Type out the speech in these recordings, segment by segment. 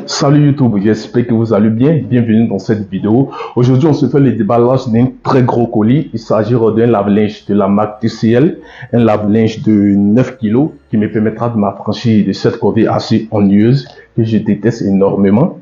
Salut YouTube, j'espère que vous allez bien. Bienvenue dans cette vidéo. Aujourd'hui, on se fait le déballage d'un très gros colis. Il s'agit d'un lave-linge de la marque TCL, un lave-linge de 9 kg qui me permettra de m'affranchir de cette corvée assez ennuyeuse que je déteste énormément.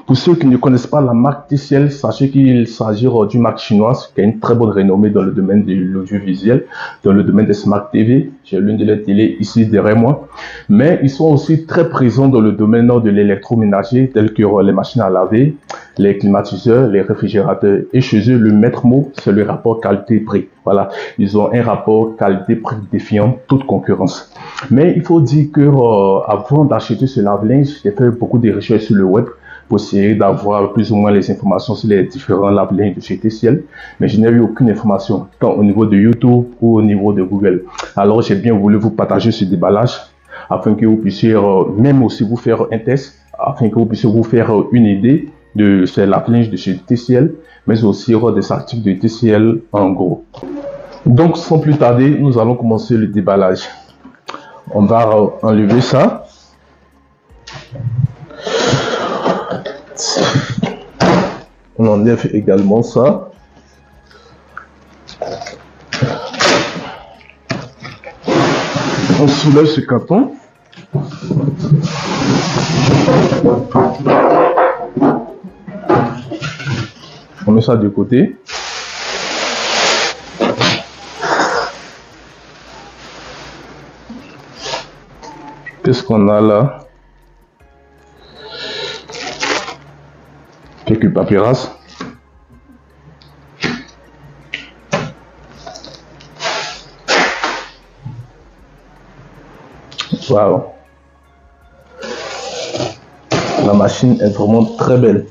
Pour ceux qui ne connaissent pas la marque TCL, sachez qu'il s'agit d'une marque chinoise qui a une très bonne renommée dans le domaine de l'audiovisuel, dans le domaine des Smart TV. J'ai l'une de leurs télé ici derrière moi. Mais ils sont aussi très présents dans le domaine de l'électroménager, tel que les machines à laver, les climatiseurs, les réfrigérateurs. Et chez eux, le maître mot, c'est le rapport qualité-prix. Voilà, ils ont un rapport qualité-prix défiant toute concurrence. Mais il faut dire que avant d'acheter ce lave-linge, j'ai fait beaucoup de recherches sur le web pour essayer d'avoir plus ou moins les informations sur les différents lave-linges de chez TCL, mais je n'ai eu aucune information, tant au niveau de YouTube ou au niveau de Google. Alors j'ai bien voulu vous partager ce déballage, afin que vous puissiez même aussi vous faire un test, afin que vous puissiez vous faire une idée de ces lave-linges de chez TCL, mais aussi des articles de TCL en gros. Donc sans plus tarder, nous allons commencer le déballage. On va enlever ça. On enlève également ça. On soulève ce carton. On met ça de côté. Qu'est-ce qu'on a là? Quelques papyrus. Wow. La machine est vraiment très belle.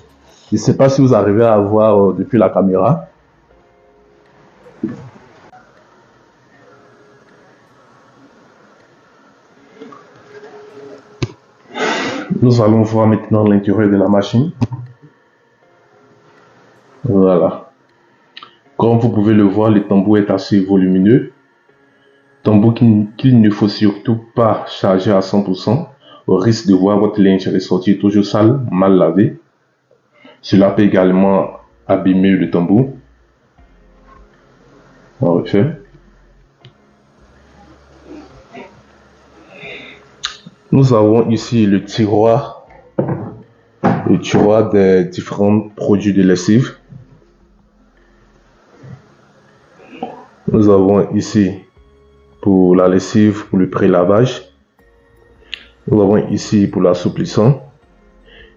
Je ne sais pas si vous arrivez à voir depuis la caméra. Nous allons voir maintenant l'intérieur de la machine. Voilà. Comme vous pouvez le voir, le tambour est assez volumineux. Tambour qu'il ne faut surtout pas charger à 100%, au risque de voir votre linge ressortir toujours sale, mal lavé. Cela peut également abîmer le tambour. On refait. Nous avons ici le tiroir des différents produits de lessive. Nous avons ici pour la lessive, pour le pré-lavage. Nous avons ici pour l'assouplissant.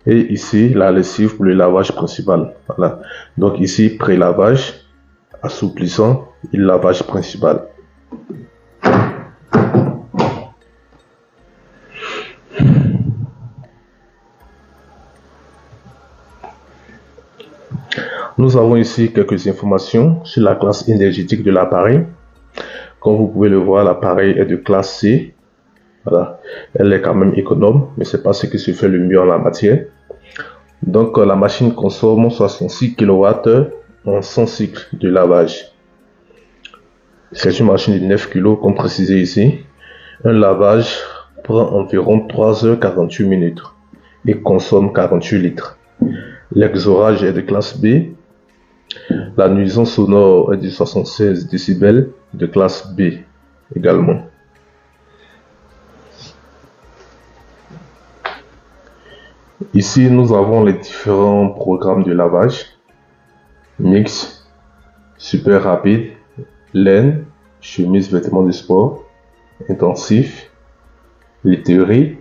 Et ici la lessive pour le lavage principal. Voilà. Donc ici pré-lavage, assouplissant et lavage principal. Nous avons ici quelques informations sur la classe énergétique de l'appareil. Comme vous pouvez le voir, l'appareil est de classe C. Voilà. Elle est quand même économe, mais c'est pas ce qui se fait le mieux en la matière. Donc la machine consomme 66 kWh en 100 cycles de lavage. C'est une machine de 9 kg, comme précisé ici. Un lavage prend environ 3h48 minutes et consomme 48 litres. L'exorage est de classe B. La nuisance sonore est de 76 décibels, de classe B également. Ici, nous avons les différents programmes de lavage. Mix, super rapide, laine, chemise, vêtements de sport, intensif, literie,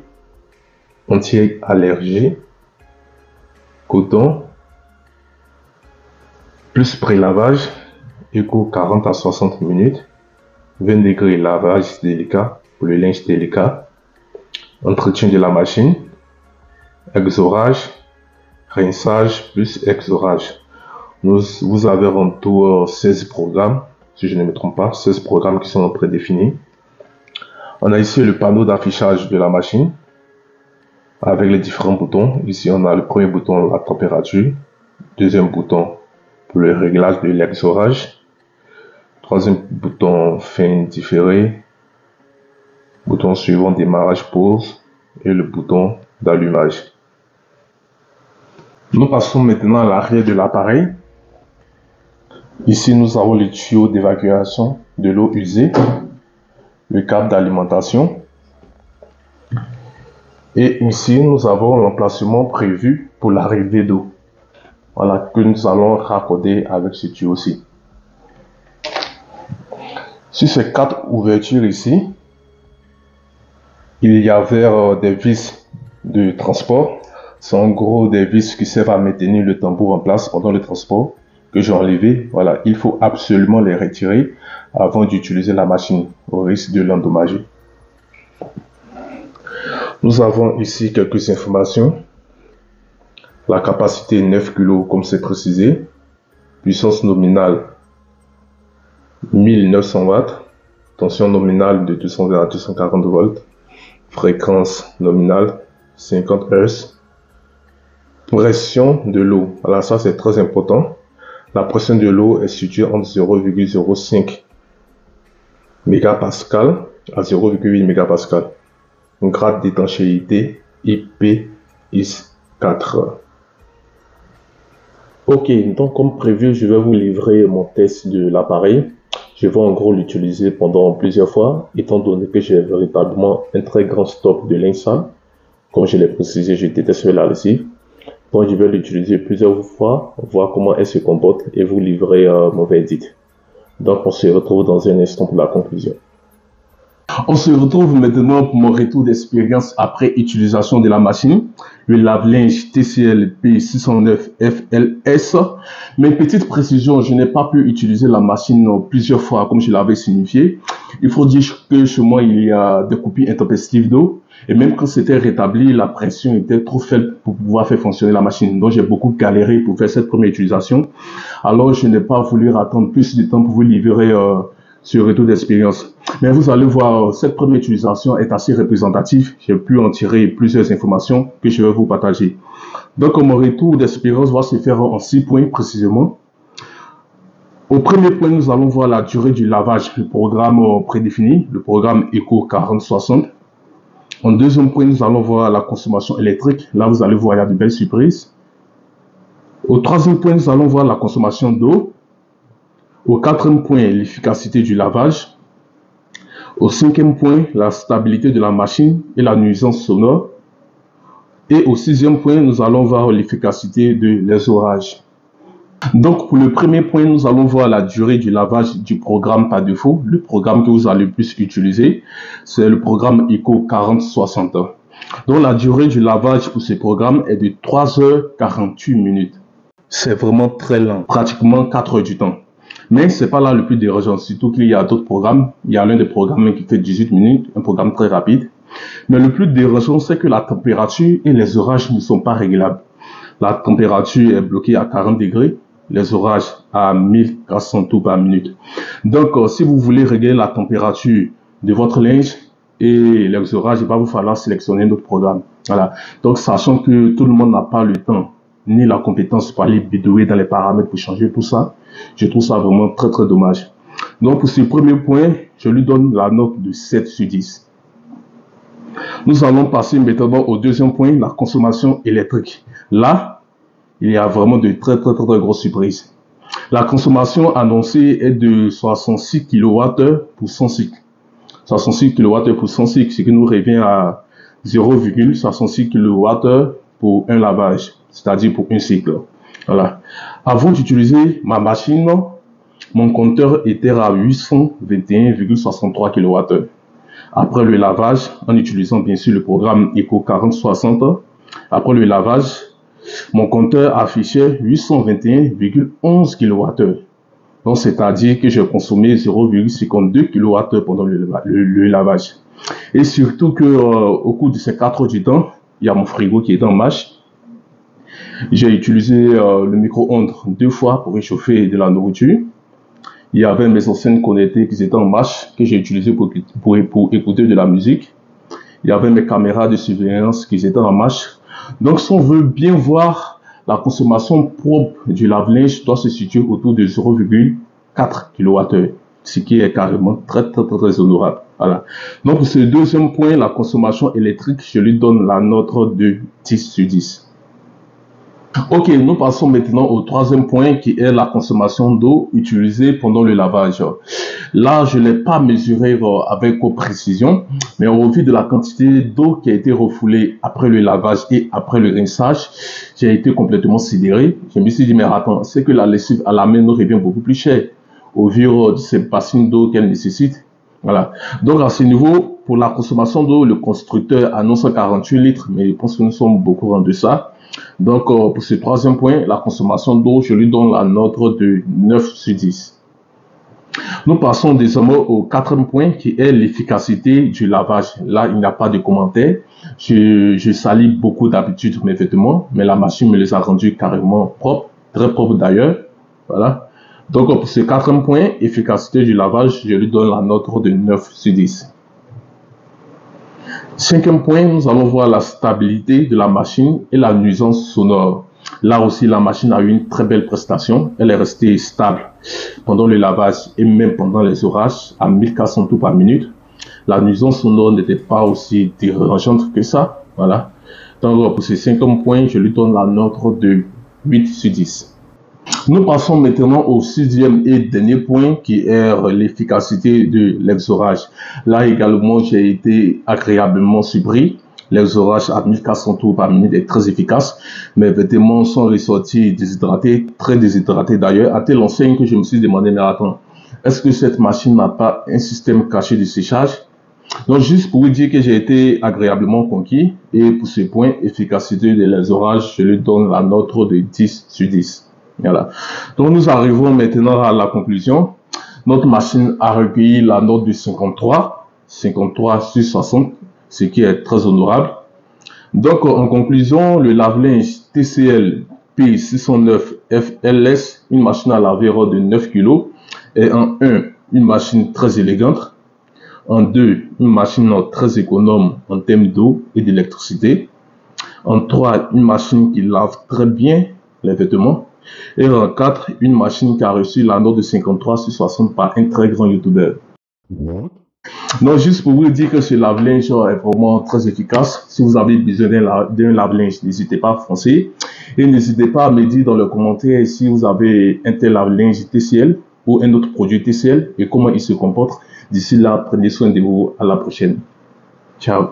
anti-allergie, coton, plus pré-lavage, éco 40 à 60 minutes, 20 degrés lavage délicat pour le linge délicat, entretien de la machine, exorage, rinçage plus exorage. Vous avez en tout 16 programmes, si je ne me trompe pas, 16 programmes qui sont prédéfinis. On a ici le panneau d'affichage de la machine avec les différents boutons. Ici, on a le premier bouton, la température, deuxième bouton pour le réglage de l'exorage, troisième bouton fin différé, bouton suivant démarrage pause et le bouton d'allumage. Nous passons maintenant à l'arrière de l'appareil. Ici, nous avons le tuyau d'évacuation de l'eau usée, le câble d'alimentation. Et ici, nous avons l'emplacement prévu pour l'arrivée d'eau. Voilà, que nous allons raccorder avec ce tuyau-ci. Sur ces 4 ouvertures ici, il y avait des vis de transport. C'est en gros des vis qui servent à maintenir le tambour en place pendant le transport que j'ai enlevé. Voilà, il faut absolument les retirer avant d'utiliser la machine, au risque de l'endommager. Nous avons ici quelques informations. La capacité 9 kg comme c'est précisé. Puissance nominale 1900 watts. Tension nominale de 220 à 240 volts. Fréquence nominale 50 Hz. Pression de l'eau. Alors ça c'est très important. La pression de l'eau est située entre 0,05 mégapascal à 0,8 mégapascal. Grade d'étanchéité IPX4. Ok, donc comme prévu, je vais vous livrer mon test de l'appareil. Je vais en gros l'utiliser pendant plusieurs fois, étant donné que j'ai véritablement un très grand stock de linge sale. Comme je l'ai précisé, je déteste la lessive. Donc je vais l'utiliser plusieurs fois, voir comment elle se comporte et vous livrer mon verdict. Donc on se retrouve dans un instant pour la conclusion. On se retrouve maintenant pour mon retour d'expérience après utilisation de la machine, le lave-linge TCL P609 FLS. Mais petite précision, je n'ai pas pu utiliser la machine plusieurs fois comme je l'avais signifié. Il faut dire que chez moi, il y a des coupures intempestives d'eau. Et même quand c'était rétabli, la pression était trop faible pour pouvoir faire fonctionner la machine. Donc j'ai beaucoup galéré pour faire cette première utilisation. Alors je n'ai pas voulu attendre plus de temps pour vous livrer ce retour d'expérience. Mais vous allez voir, cette première utilisation est assez représentative. J'ai pu en tirer plusieurs informations que je vais vous partager. Donc, mon retour d'expérience va se faire en 6 points précisément. Au premier point, nous allons voir la durée du lavage, le programme prédéfini, le programme Eco 4060. En deuxième point, nous allons voir la consommation électrique. Là, vous allez voir, il y a de belles surprises. Au troisième point, nous allons voir la consommation d'eau. Au quatrième point, l'efficacité du lavage. Au cinquième point, la stabilité de la machine et la nuisance sonore. Et au sixième point, nous allons voir l'efficacité de l'essorage. Donc, pour le premier point, nous allons voir la durée du lavage du programme par défaut. Le programme que vous allez le plus utiliser, c'est le programme Eco 4060. Donc, la durée du lavage pour ce programme est de 3h48. C'est vraiment très lent, pratiquement 4 heures du temps. Mais ce n'est pas là le plus dérangeant, surtout qu'il y a d'autres programmes. Il y a l'un des programmes qui fait 18 minutes, un programme très rapide. Mais le plus dérangeant, c'est que la température et les orages ne sont pas réglables. La température est bloquée à 40 degrés, les orages à 1400 tours par minute. Donc, si vous voulez régler la température de votre linge et les orages, il va vous falloir sélectionner notre programme. Voilà. Donc, sachant que tout le monde n'a pas le temps ni la compétence pour aller bidouiller dans les paramètres pour changer tout ça, je trouve ça vraiment très très dommage. Donc pour ce premier point, je lui donne la note de 7 sur 10. Nous allons passer maintenant au deuxième point, la consommation électrique. Là, il y a vraiment de très grosses surprises. La consommation annoncée est de 66 kWh pour 100 cycles. 66 kWh pour 100 cycles, ce qui nous revient à 0,66 kWh pour un lavage, c'est-à-dire pour un cycle. Voilà. Avant d'utiliser ma machine, mon compteur était à 821,63 kWh. Après le lavage, en utilisant bien sûr le programme Eco 4060, après le lavage, mon compteur affichait 821,11 kWh. Donc, c'est-à-dire que j'ai consommé 0,52 kWh pendant le lavage. Et surtout que au cours de ces 4 heures du temps, il y a mon frigo qui est en marche. J'ai utilisé le micro-ondes 2 fois pour réchauffer de la nourriture. Il y avait mes enceintes connectées qui étaient en marche, que j'ai utilisées pour écouter de la musique. Il y avait mes caméras de surveillance qui étaient en marche. Donc, si on veut bien voir, la consommation propre du lave-linge doit se situer autour de 0,4 kWh, ce qui est carrément très honorable. Voilà. Donc, pour ce deuxième point, la consommation électrique, je lui donne la note de 10 sur 10. Ok, nous passons maintenant au troisième point qui est la consommation d'eau utilisée pendant le lavage. Là, je ne l'ai pas mesuré avec précision, mais au vu de la quantité d'eau qui a été refoulée après le lavage et après le rinçage, j'ai été complètement sidéré. Je me suis dit, mais attends, c'est que la lessive à la main nous revient beaucoup plus cher au vu de ces bassines d'eau qu'elle nécessite. Voilà. Donc, à ce niveau, pour la consommation d'eau, le constructeur annonce 48 litres, mais je pense que nous sommes beaucoup en deçà. Donc, pour ce troisième point, la consommation d'eau, je lui donne la note de 9 sur 10. Nous passons désormais au quatrième point qui est l'efficacité du lavage. Là, il n'y a pas de commentaire. Je salis beaucoup d'habitude mes vêtements, mais la machine me les a rendus carrément propres, très propres d'ailleurs. Voilà. Donc, pour ce quatrième point, efficacité du lavage, je lui donne la note de 9 sur 10. Cinquième point, nous allons voir la stabilité de la machine et la nuisance sonore. Là aussi, la machine a eu une très belle prestation. Elle est restée stable pendant le lavage et même pendant les orages à 1400 tours par minute. La nuisance sonore n'était pas aussi dérangeante que ça. Voilà. Donc, pour ce cinquième point, je lui donne la note de 8 sur 10. Nous passons maintenant au sixième et dernier point qui est l'efficacité de l'exorage. Là également, j'ai été agréablement surpris. L'exorage à 1400 tours par minute est très efficace. Mes vêtements sont ressortis déshydratés, très déshydratés d'ailleurs, à telle enseigne que je me suis demandé, mais attends, est-ce que cette machine n'a pas un système caché de séchage? Donc, juste pour vous dire que j'ai été agréablement conquis. Et pour ce point, efficacité de l'exorage, je lui donne la note de 10 sur 10. Voilà. Donc, nous arrivons maintenant à la conclusion. Notre machine a recueilli la note de 53 sur 60, ce qui est très honorable. Donc, en conclusion, le lave-linge TCL P609 FLS, une machine à laver de 9 kg, est en 1, une machine très élégante. En 2, une machine très économe en termes d'eau et d'électricité. En 3, une machine qui lave très bien les vêtements. Et en 4, une machine qui a reçu la note de 53 sur 60 par un très grand youtubeur. Donc, juste pour vous dire que ce lave-linge est vraiment très efficace. Si vous avez besoin d'un lave-linge, n'hésitez pas à foncer. Et n'hésitez pas à me dire dans les commentaires si vous avez un tel lave-linge TCL ou un autre produit TCL et comment il se comporte. D'ici là, prenez soin de vous. À la prochaine. Ciao.